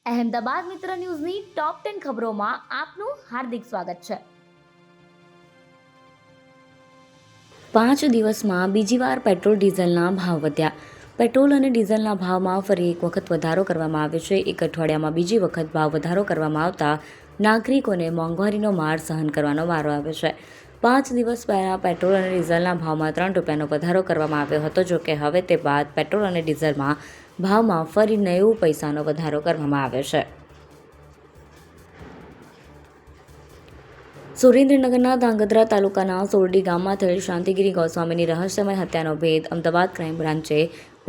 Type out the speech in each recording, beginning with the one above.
અહેમદાબાદ મિત્ર ન્યૂઝની ટોપ 10 ખબરોમાં આપનું હાર્દિક સ્વાગત છે। 5 દિવસમાં બીજી વાર પેટ્રોલ ડીઝલના ભાવ વધ્યા। પેટ્રોલ અને ડીઝલના ભાવમાં ફરી એક વખત વધારો કરવામાં આવ્યો છે। એક અઠવાડિયામાં બીજી વખત ભાવ વધારો કરવામાં આવતા નાગરિકોને મોંઘવારીનો માર સહન કરવાનો વારો આવ્યો છે। 5 દિવસ પહેલાં પેટ્રોલ અને ડીઝલના ભાવમાં 3 રૂપિયાનો વધારો કરવામાં આવ્યો હતો। જો કે હવે તે બાદ પેટ્રોલ અને ડીઝલમાં ભાવમાં ફરી 90 પૈસાનો વધારો કરવામાં આવ્યો છે। સુરેન્દ્રનગરના ધાંગધ્રા તાલુકાના સોરડી ગામમાં થયેલ શાંતિગીરી ગોસ્વામીની રહસ્યમય હત્યાનો ભેદ અમદાવાદ ક્રાઇમ બ્રાન્ચે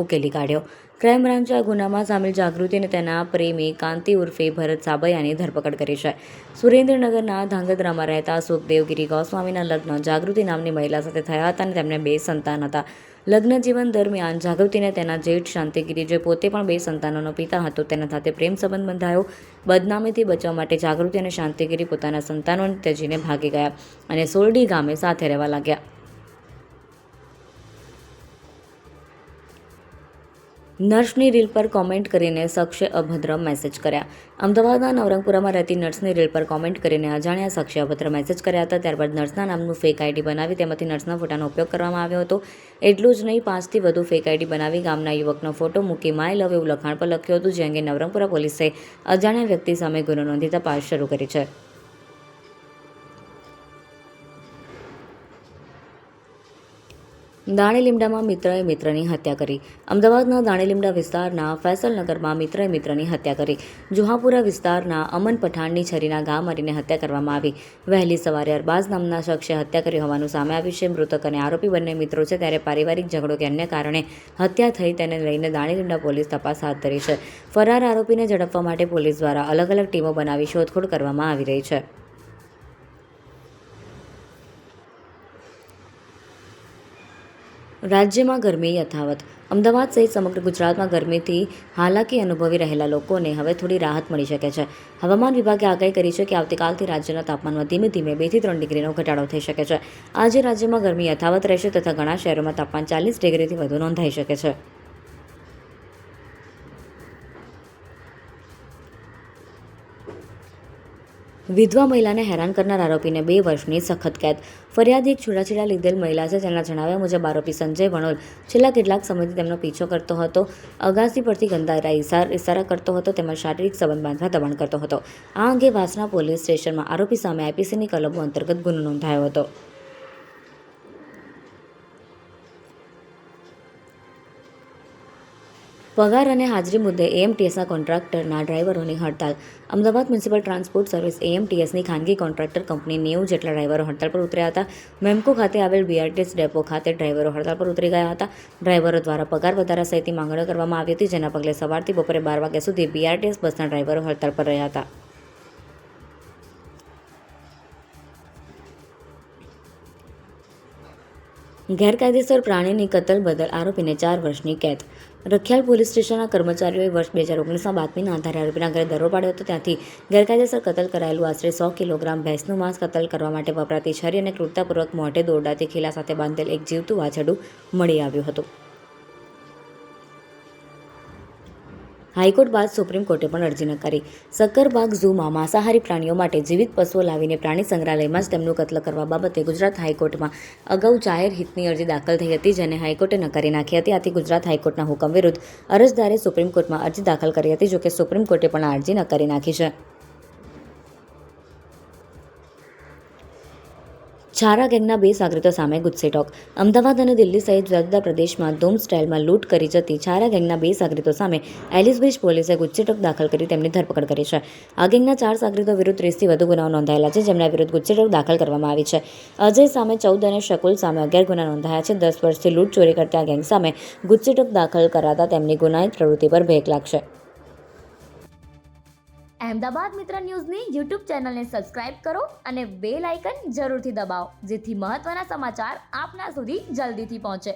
ઉકેલી કાઢ્યો। ક્રાઇમ બ્રાન્ચે આ ગુનામાં સામેલ જાગૃતિ અને તેના પ્રેમી કાંતિ ઉર્ફે ભરત સાબૈયાની ધરપકડ કરી છે। સુરેન્દ્રનગરના ધાંગધ્રામાં રહેતા સુખદેવગીરી ગોસ્વામીના લગ્ન જાગૃતિ નામની મહિલા સાથે થયા હતા અને તેમને 2 સંતાન હતા। લગ્ન જીવન દરમિયાન જાગૃતિને તેના જેઠ શાંતિગીરી, જે પોતે પણ 2 સંતાનોનો પિતા હતો, તેના સાથે પ્રેમ સંબંધ બંધાયો। બદનામીથી બચવા માટે જાગૃતિ અને શાંતિગીરી પોતાના સંતાનોને ત્યજીને ભાગી ગયા અને સોરડી ગામે સાથે રહેવા લાગ્યા। નર્સની રીલ પર કોમેન્ટ કરીને શખ્સે અભદ્ર મેસેજ કર્યા। અમદાવાદના નવરંગપુરામાં રહેતી નર્સની રીલ પર કોમેન્ટ કરીને અજાણ્યા શખ્સે અભદ્ર મેસેજ કર્યા હતા। ત્યારબાદ નર્સના નામનું ફેક આઈડી બનાવી તેમાંથી નર્સના ફોટાનો ઉપયોગ કરવામાં આવ્યો હતો। એટલું જ નહીં, 5થી વધુ ફેક આઈડી બનાવી ગામના યુવકનો ફોટો મૂકી માય લવ એવું લખાણ પર લખ્યું હતું, જે અંગે નવરંગપુરા પોલીસે અજાણ્યા વ્યક્તિ સામે ગુનો નોંધી તપાસ શરૂ કરી છે। દાણીલીમડામાં મિત્રએ મિત્રની હત્યા કરી। અમદાવાદના દાણીલીમડા વિસ્તારના ફૈસલનગરમાં મિત્રએ મિત્રની હત્યા કરી। જુહાપુરા વિસ્તારના અમન પઠાણની છરીના ઘા મારીને હત્યા કરવામાં આવી। વહેલી સવારે અરબાઝ નામના શખ્સે હત્યા કરી હોવાનું સામે આવ્યું છે। મૃતક અને આરોપી બંને મિત્રો છે, ત્યારે પારિવારિક ઝઘડો કે અન્ય કારણે હત્યા થઈ તેને લઈને દાણીલીમડા પોલીસ તપાસ હાથ ધરી છે। ફરાર આરોપીને ઝડપવા માટે પોલીસ દ્વારા અલગ અલગ ટીમો બનાવી શોધખોળ કરવામાં આવી રહી છે। રાજ્યમાં ગરમી યથાવત। અમદાવાદ સહિત સમગ્ર ગુજરાતમાં ગરમીથી હાલાકી અનુભવી રહેલા લોકોને હવે થોડી રાહત મળી શકે છે। હવામાન વિભાગે આગાહી કરી છે કે આવતીકાલથી રાજ્યના તાપમાનમાં ધીમે ધીમે 2 થી 3 ડિગ્રીનો ઘટાડો થઈ શકે છે। આજે રાજ્યમાં ગરમી યથાવત રહેશે તથા ઘણા શહેરોમાં તાપમાન 40 ડિગ્રીથી વધુ નોંધાઈ શકે છે। વિધવા મહિલાને હેરાન કરનાર આરોપીને 2 વર્ષની સખત કેદ। ફરિયાદી એક છૂટાછેડા લીધેલ મહિલા છે। તેના જણાવ્યા મુજબ આરોપી સંજય વણોલ છેલ્લા કેટલાક સમયથી તેમનો પીછો કરતો હતો, અગાસી પરથી ગંદા ઇશારા કરતો હતો તેમજ શારીરિક સંબંધ બાંધવા દબાણ કરતો હતો। આ અંગે વાસણા પોલીસ સ્ટેશનમાં આરોપી સામે આઈપીસીની કલમો અંતર્ગત ગુનો નોંધાયો હતો। પગાર અને હાજરી મુદ્દે એએમટીએસના કોન્ટ્રાક્ટરના ડ્રાઈવરોની હડતાલ। અમદાવાદ મ્યુનિસિપલ ટ્રાન્સપોર્ટ સર્વિસ એએમટીએસની ખાનગી કોન્ટ્રાક્ટર કંપની 90 જેટલા ડ્રાઈવરો હડતાલ પર ઉતર્યા હતા। મેમકો ખાતે આવેલ બીઆરટીએસ ડેપો ખાતે ડ્રાઈવરો હડતાલ પર ઉતરી ગયા હતા। ડ્રાઈવરો દ્વારા પગાર વધારા સહિતની માંગણીઓ કરવામાં આવી હતી, જેના પગલે સવારથી બપોરે 12 વાગ્યા સુધી બીઆરટીએસ બસના ડ્રાઈવરો હડતાલ પર રહ્યા હતા। ગેરકાયદેસર પ્રાણીની કતલ બદલ આરોપીને 4 વર્ષની કેદ। રખિયાલ પોલીસ સ્ટેશનના કર્મચારીઓએ વર્ષ 2019માં બાતમીના આધારે આરોપીના ઘરે દરોડો પાડ્યો હતો। ત્યાંથી ગેરકાયદેસર કતલ કરાયેલું આશરે 100 કિલોગ્રામ ભેંસનું માંસ કતલ કરવા માટે વપરાતી છરી અને ક્રૂરતાપૂર્વક મોઢે દોરડાથી ખીલા સાથે બાંધેલ એક જીવતું વાછરડું મળી આવ્યું હતું। હાઈકોર્ટ બાદ સુપ્રીમ કોર્ટે પણ અરજી નકારી। સક્કરબાગ ઝૂમાં માંસાહારી પ્રાણીઓ માટે જીવિત પશુઓ લાવીને પ્રાણી સંગ્રહાલયમાં જ તેમનું કત્લ કરવા બાબતે ગુજરાત હાઈકોર્ટમાં અગાઉ જાહેર હિતની અરજી દાખલ થઈ હતી, જેને હાઈકોર્ટે નકારી નાખી હતી। આથી ગુજરાત હાઈકોર્ટના હુકમ વિરુદ્ધ અરજદારે સુપ્રીમ કોર્ટમાં અરજી દાખલ કરી હતી, જોકે સુપ્રીમ કોર્ટે પણ આ અરજી નકારી નાખી છે। છારા ગેંગના 2 સાગરીતો સામે ગુસ્સે ટોક। અમદાવાદ અને દિલ્હી સહિત જુદા જુદા પ્રદેશમાં ધૂમ સ્ટાઇલમાં લૂંટ કરી જતી છારા ગેંગના 2 સાગરીતો સામે એલિસબ્રિજ પોલીસે ગુસ્સે ટોક દાખલ કરી તેમની ધરપકડ કરી છે। આ ગેંગના 4 સાગરીતો વિરુદ્ધ 30થી વધુ ગુનાઓ નોંધાયેલા છે, જેમના વિરુદ્ધ ગુસ્સે ટોક દાખલ કરવામાં આવી છે। અજય સામે 14 અને શકુલ સામે 11 ગુના નોંધાયા છે। 10 વર્ષથી લૂંટ ચોરી કરતી આ ગેંગ સામે ગુસ્સે ટોક દાખલ કરાતા તેમની ગુનાહિત પ્રવૃત્તિ પર બ્રેક લાગશે। અહેમદાબાદ મિત્ર ન્યૂઝની યુટ્યુબ ચેનલને સબસ્ક્રાઇબ કરો અને બેલ આઇકન જરૂરથી દબાવો, જેથી મહત્વના સમાચાર આપના સુધી જલ્દીથી પહોંચે।